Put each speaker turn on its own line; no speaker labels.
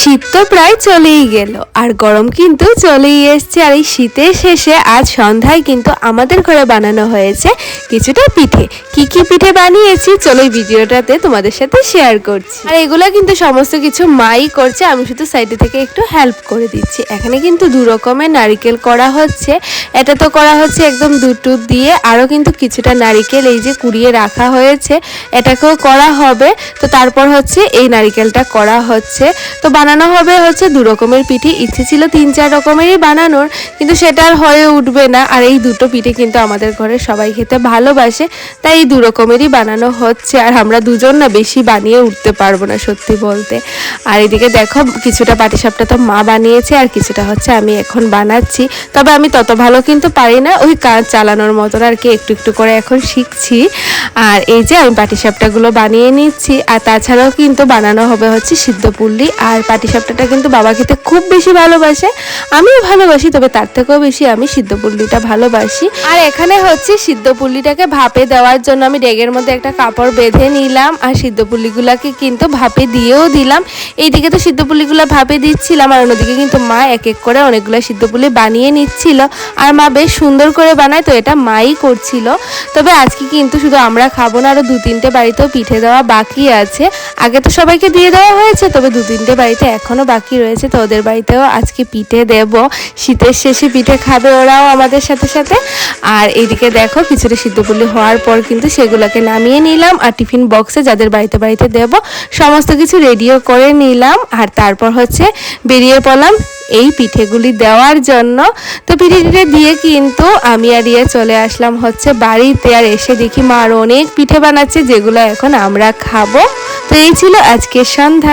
শীত তো প্রায় চলেই গেল আর গরম কিন্তু চলেই এসছে। আর এই শীতের শেষে আজ সন্ধ্যায় কিন্তু আমাদের ঘরে বানানো হয়েছে কিছুটা পিঠে। কি কি পিঠে বানিয়েছি চলো এই ভিডিওটাতে তোমাদের সাথে শেয়ার করছি। আর এগুলা কিন্তু সমস্ত কিছু মাই করছে, আমি শুধু সাইডে থেকে একটু হেল্প করে দিচ্ছি। এখানে কিন্তু দু রকমের নারিকেল করা হচ্ছে। এটা তো করা হচ্ছে একদম দুটো দিয়ে, আরও কিন্তু কিছুটা নারিকেল এই যে কুড়িয়ে রাখা হয়েছে এটাকেও করা হবে। তো তারপর হচ্ছে এই নারিকেলটা করা হচ্ছে। তো বানানো হবে হচ্ছে দু রকমের পিঠে। ইচ্ছে ছিল 3-4 রকমেরই বানানোর, কিন্তু সেটা আর হয়ে উঠবে না। আর এই দুটো পিঠে কিন্তু আমাদের ঘরে সবাই খেতে ভালোবাসে, তাই এই দু রকমেরই বানানো হচ্ছে। আর আমরা দুজন না বেশি বানিয়ে উঠতে পারবো না সত্যি বলতে। আর এদিকে দেখো কিছুটা পাটিসাপটা তো মা বানিয়েছে আর কিছুটা হচ্ছে আমি এখন বানাচ্ছি। তবে আমি তত ভালো কিন্তু পারি না, ওই কাজ চালানোর মতন আর কি, একটু একটু করে এখন শিখছি। আর এই যে আমি পাটিসাপটাগুলো বানিয়ে নিচ্ছি। আর তাছাড়াও কিন্তু বানানো হবে হচ্ছে সিদ্ধ পুল্লি। আর পাটিসাপটাটা কিন্তু বাবা খেতে খুব বেশি ভালোবাসে, আমিও ভালোবাসি, তবে তার থেকেও বেশি আমি সিদ্ধ পুল্লিটা ভালোবাসি। আর এখানে হচ্ছে সিদ্ধ পুল্লিটাকে ভাপে দেওয়ার জন্য আমি ডেগের মধ্যে একটা কাপড় বেঁধে নিলাম আর সিদ্ধ পুল্লিগুলাকে কিন্তু ভাপে দিয়েও দিলাম। এইদিকে তো সিদ্ধ পুল্লিগুলো ভাপে দিচ্ছিলাম আর অন্যদিকে কিন্তু মা এক এক করে অনেকগুলো সিদ্ধ পুল্লি বানিয়ে নিচ্ছিল। আর মা বেশ সুন্দর করে বানায়, তো এটা মাই করছিল। তবে আজকে কিন্তু শুধু আমরা খাবো না, আরও 2-3টে বাড়িতেও পিঠে দেওয়া বাকি আছে। আগে তো সবাইকে দিয়ে দেওয়া হয়েছে, তবে 2-3টে বাড়িতে এখনও বাকি রয়েছে, তো ওদের বাড়িতেও আজকে পিঠে দেব। শীতের শেষে পিঠে খাবে ওরাও আমাদের সাথে সাথে। আর এইদিকে দেখো কিছুটা সিদ্ধ পুলি হওয়ার পর কিন্তু সেগুলোকে নামিয়ে নিলাম আর টিফিন বক্সে যাদের বাড়িতে বাড়িতে দেব সমস্ত কিছু রেডিও করে নিলাম। আর তারপর হচ্ছে বেরিয়ে পড়লাম এই পিঠেগুলি দেওয়ার জন্য। তো পিঠে টিঠে দিয়ে কিন্তু আমি আর ইয়ে চলে আসলাম হচ্ছে বাড়িতে। আর এসে দেখি মা আরও অনেক পিঠে বানাচ্ছে যেগুলো এখন আমরা খাবো। তো এই ছিল আজকের সন্ধ্যা।